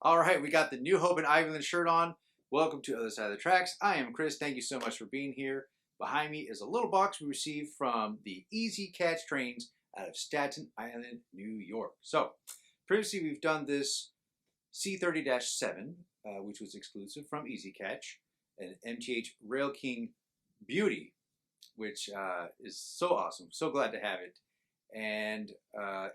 All right, we got the new Hope and Ivyland shirt on. Welcome to Other Side of the Tracks. I am Chris. Thank you so much for being here. Behind me is a little box we received from the Easy Catch trains out of Staten Island, New York. So, previously we've done this C30-7, which was exclusive from Easy Catch, an MTH RailKing Beauty, which is so awesome. So glad to have it. And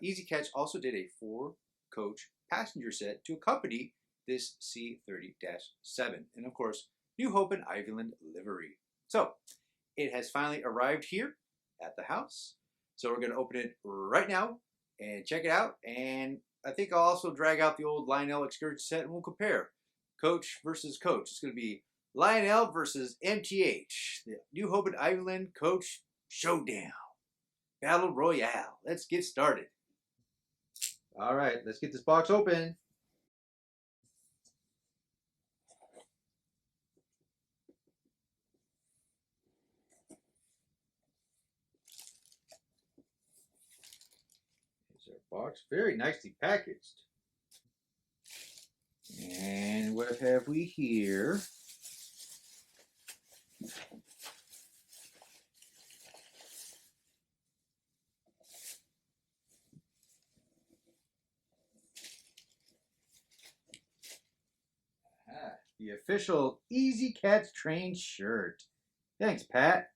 Easy Catch also did a 4-coach passenger set to accompany this C30-7, and of course, new Hope and Ivyland livery. So it has finally arrived here at the house. So we're going to open it right now and check it out. And I think I'll also drag out the old Lionel excursion set and we'll compare coach versus coach. It's going to be Lionel versus MTH, the new Hope and Ivyland Coach Showdown Battle Royale. Let's get started. All right, let's get this box open. Here's our box, very nicely packaged. And what have we here? The official Easy Catch train shirt. Thanks, Pat.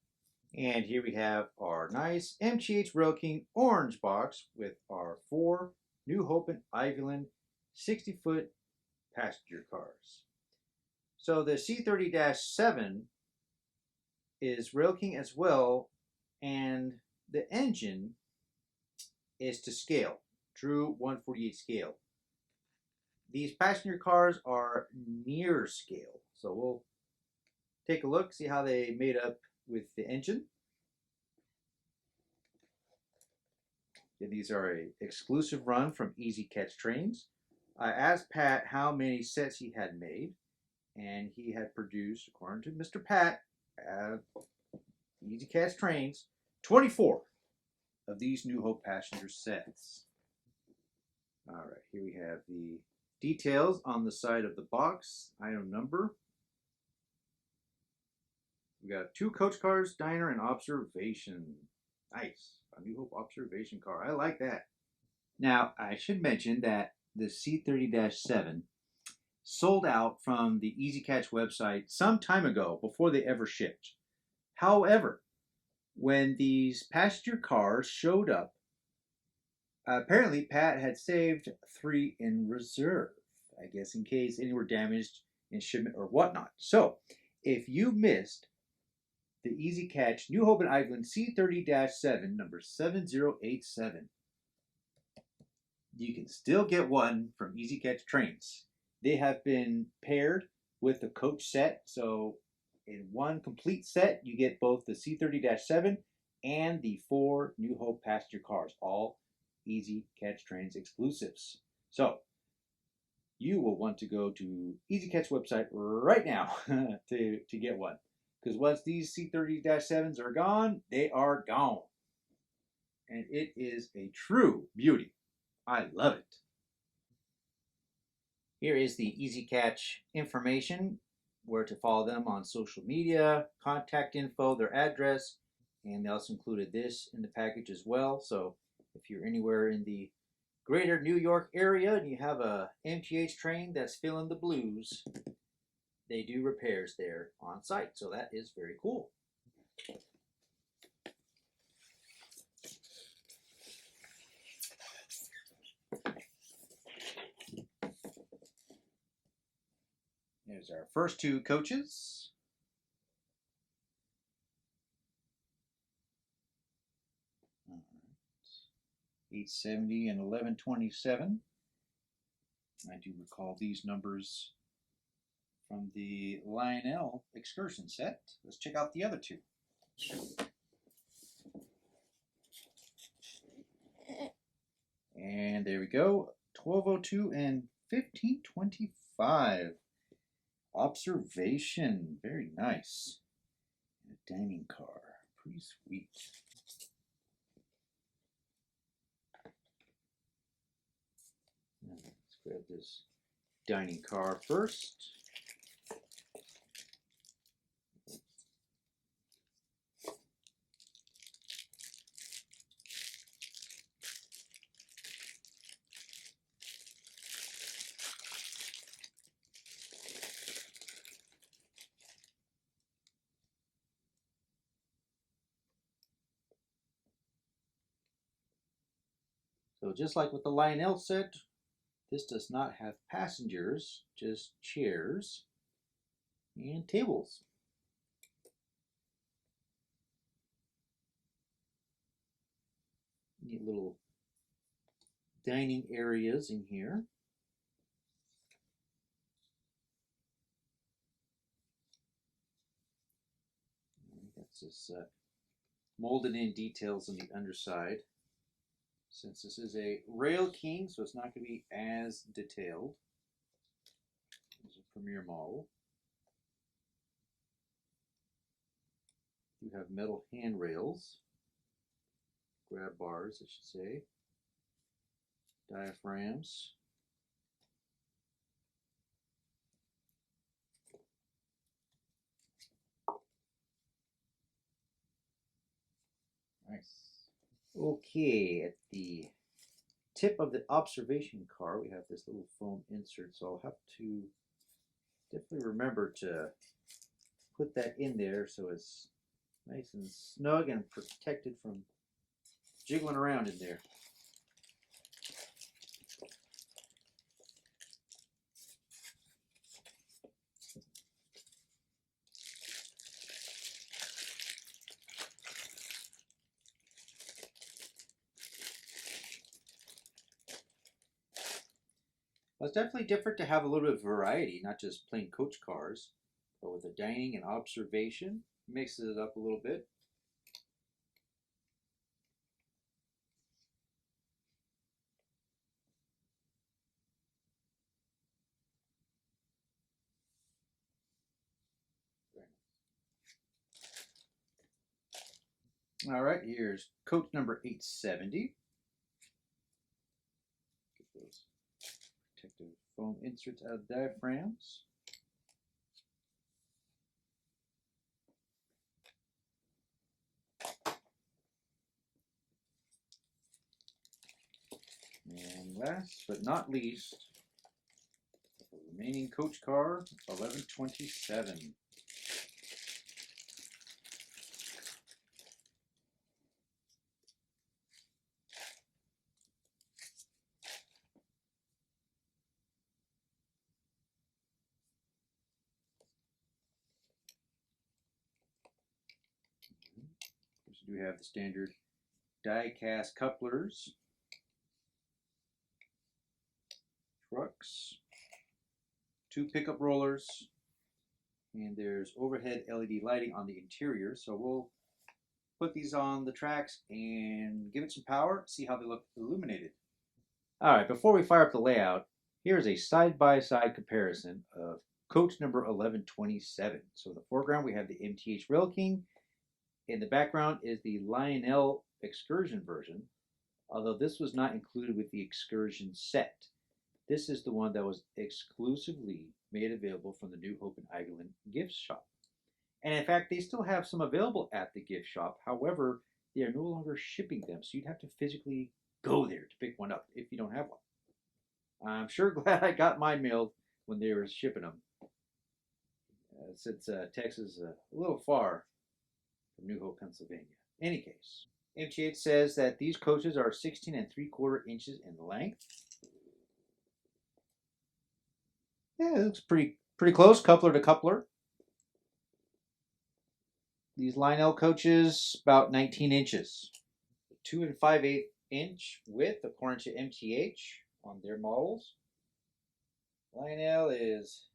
And here we have our nice MTH RailKing orange box with our 4 new Hope and Ivyland 60-foot passenger cars. So the C30-7 is RailKing as well, and the engine is to scale, true 1/48 scale. These passenger cars are near scale, so we'll take a look, see how they made up with the engine. Yeah, these are an exclusive run from Easy Catch Trains. I asked Pat how many sets he had made, and he had produced, according to Mr. Pat, Easy Catch Trains, 24 of these New Hope passenger sets. All right, here we have the details on the side of the box, item number. We got 2 coach cars, diner, and observation. Nice, a New Hope observation car. I like that. Now, I should mention that the C30-7 sold out from the Easy Catch website some time ago before they ever shipped. However, when these passenger cars showed up, apparently Pat had saved 3 in reserve, I guess in case any were damaged in shipment or whatnot. So, if you missed the Easy Catch New Hope and Ivyland C30-7, number 7087, you can still get one from Easy Catch Trains. They have been paired with the coach set, so in one complete set, you get both the C30-7 and the 4 New Hope passenger cars, all Easy Catch Trains exclusives. So, you will want to go to Easy Catch website right now to get one. Because once these C30-7s are gone, they are gone. And it is a true beauty. I love it. Here is the Easy Catch information, where to follow them on social media, contact info, their address, and they also included this in the package as well. So if you're anywhere in the greater New York area and you have a MTH train that's feeling the blues, they do repairs there on site. So that is very cool. There's our first 2 coaches. All right. 870 and 1127. I do recall these numbers from the Lionel excursion set. Let's check out the other 2. And there we go, 1202 and 1525. Observation, very nice. A dining car, pretty sweet. Let's grab this dining car first. So just like with the Lionel set, this does not have passengers, just chairs and tables. Neat little dining areas in here. That's this molded in details on the underside. Since this is a RailKing, so it's not going to be as detailed as a Premier model. You have metal handrails, grab bars, I should say, diaphragms. Nice. Okay, at the tip of the observation car, we have this little foam insert, so I'll have to definitely remember to put that in there so it's nice and snug and protected from jiggling around in there. Well, it's definitely different to have a little bit of variety, not just plain coach cars, but with the dining and observation, mixes it up a little bit. All right, here's coach number 870. Get those protective foam inserts out of the diaphragms. And last but not least, the remaining coach car, 1127. Of course, we do have the standard die-cast couplers, trucks, 2 pickup rollers, and there's overhead LED lighting on the interior. So we'll put these on the tracks and give it some power, see how they look illuminated. All right, before we fire up the layout, here's a side-by-side comparison of coach number 1127. So in the foreground, we have the MTH RailKing. In the background is the Lionel excursion version, although this was not included with the excursion set. This is the one that was exclusively made available from the new Hope and Ivyland gift shop. And in fact, they still have some available at the gift shop. However, they are no longer shipping them, so you'd have to physically go there to pick one up if you don't have one. I'm sure glad I got mine mailed when they were shipping them, since Texas is a little far from New Hope, Pennsylvania. In any case, MTH says that these coaches are 16 3/4 inches in length. Yeah, it looks pretty close, coupler to coupler. These Lionel coaches, about 19 inches. 2 5/8 inch width, according to MTH on their models. Lionel is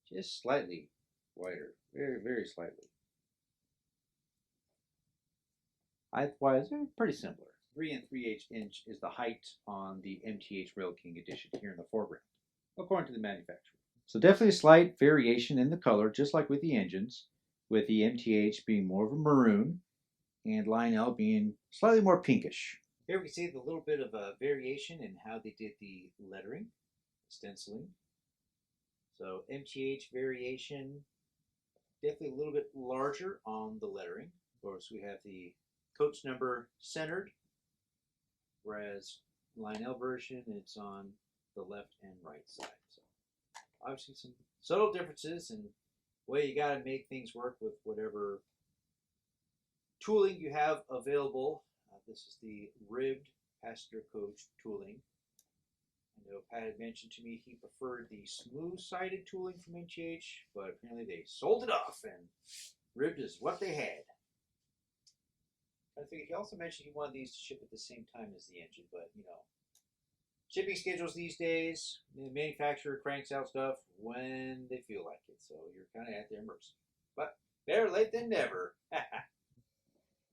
just slightly wider, very slightly. Height-wise, they're pretty similar. 3 3/8 inch is the height on the MTH RailKing edition here in the foreground, according to the manufacturer. So definitely a slight variation in the color, just like with the engines, with the MTH being more of a maroon and Lionel being slightly more pinkish. Here we can see the little bit of a variation in how they did the lettering, stenciling. So MTH variation, definitely a little bit larger on the lettering. Of course, we have the coach number centered, whereas Lionel version, it's on the left and right side. So obviously some subtle differences in the way you got to make things work with whatever tooling you have available. This is the ribbed passenger coach tooling. I know Pat had mentioned to me he preferred the smooth-sided tooling from MTH, but apparently they sold it off, and ribbed is what they had. I think he also mentioned he wanted these to ship at the same time as the engine, but you know, shipping schedules these days, the manufacturer cranks out stuff when they feel like it, so you're kind of at their mercy. But better late than never.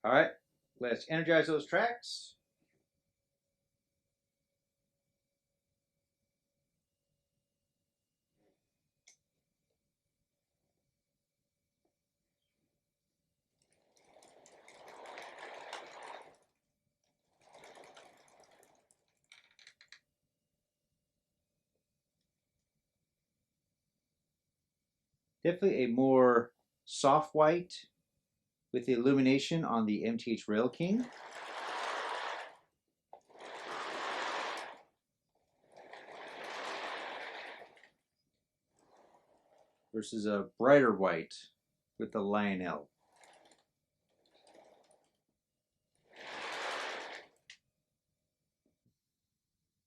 All right, let's energize those tracks. Definitely a more soft white with the illumination on the MTH RailKing. Versus a brighter white with the Lionel.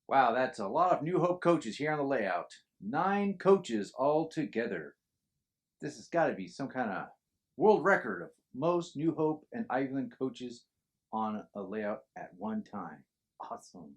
Wow, that's a lot of New Hope coaches here on the layout. 9 coaches all together. This has got to be some kind of world record of most New Hope and Ivyland coaches on a layout at one time. Awesome.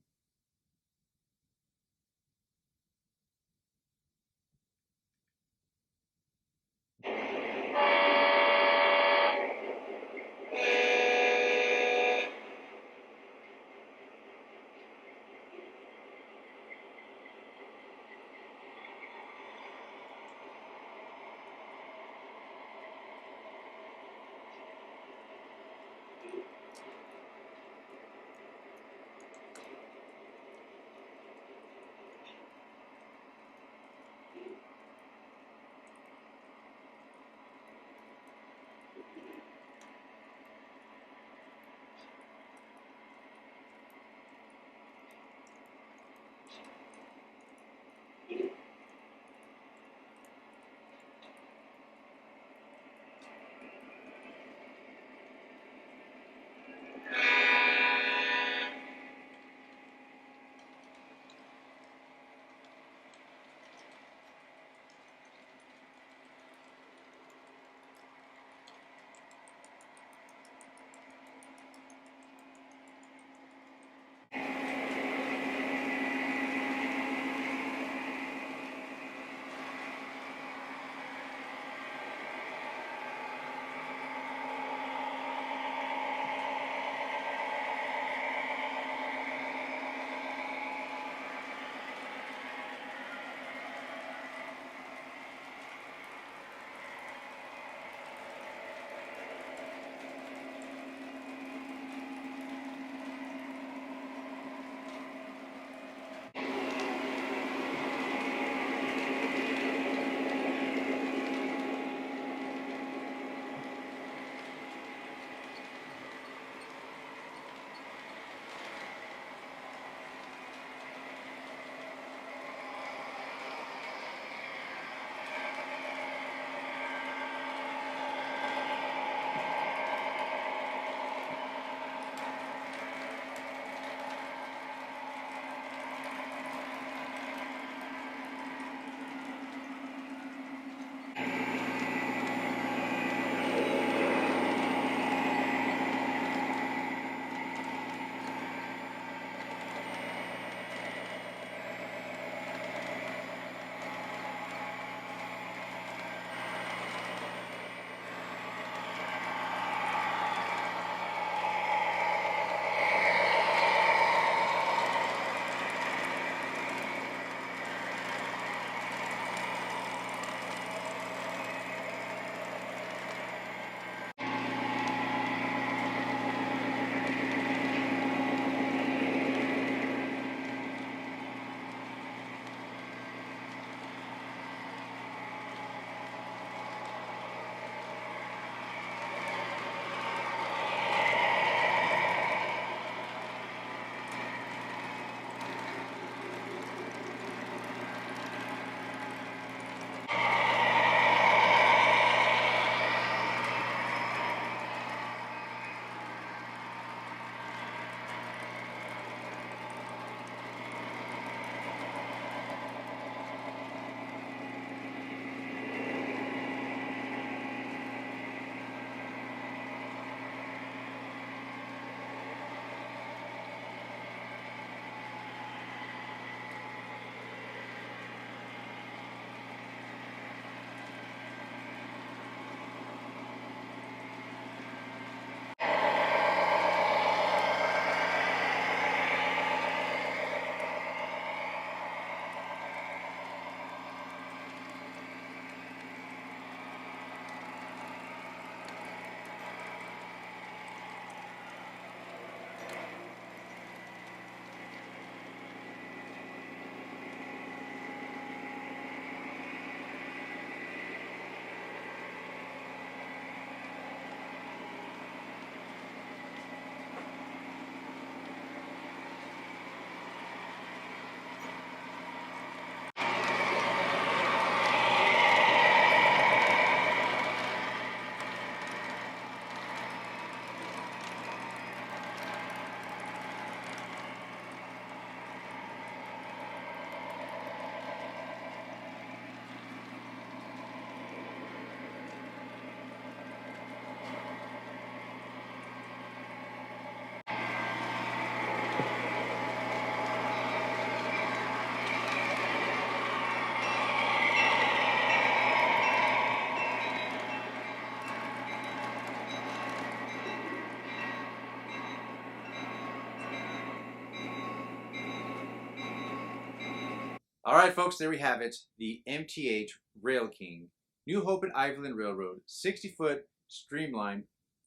All right, folks, there we have it. The MTH RailKing New Hope and Ivyland Railroad 60-foot streamlined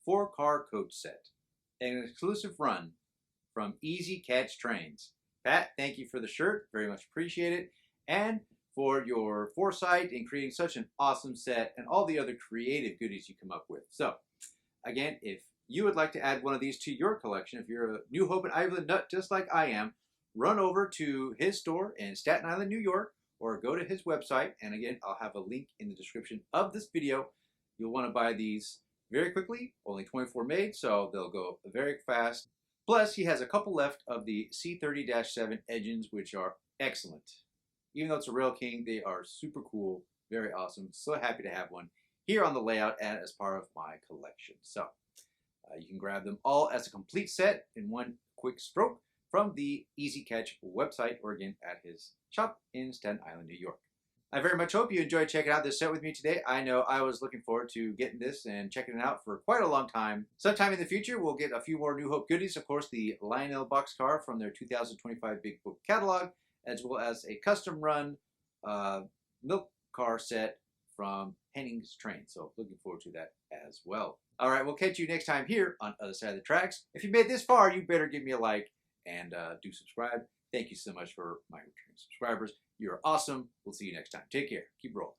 4-car coach set. An exclusive run from Easy Catch Trains. Pat, thank you for the shirt. Very much appreciate it. And for your foresight in creating such an awesome set and all the other creative goodies you come up with. So, again, if you would like to add one of these to your collection, if you're a New Hope and Ivyland nut just like I am, run over to his store in Staten Island, New York, or go to his website. And again, I'll have a link in the description of this video. You'll want to buy these very quickly, only 24 made, so they'll go very fast. Plus, he has a couple left of the C30-7 engines, which are excellent. Even though it's a RailKing, they are super cool, very awesome. So happy to have one here on the layout and as part of my collection. So you can grab them all as a complete set in one quick stroke from the Easy Catch website, or again at his shop in Staten Island, New York. I very much hope you enjoyed checking out this set with me today. I know I was looking forward to getting this and checking it out for quite a long time. Sometime in the future, we'll get a few more New Hope goodies. Of course, the Lionel boxcar from their 2025 Big Book catalog, as well as a custom run milk car set from Henning's Train. So looking forward to that as well. All right, we'll catch you next time here on Other Side of the Tracks. If you made this far, you better give me a like and do subscribe. Thank you so much for my returning subscribers. You're awesome. We'll see you next time. Take care. Keep rolling.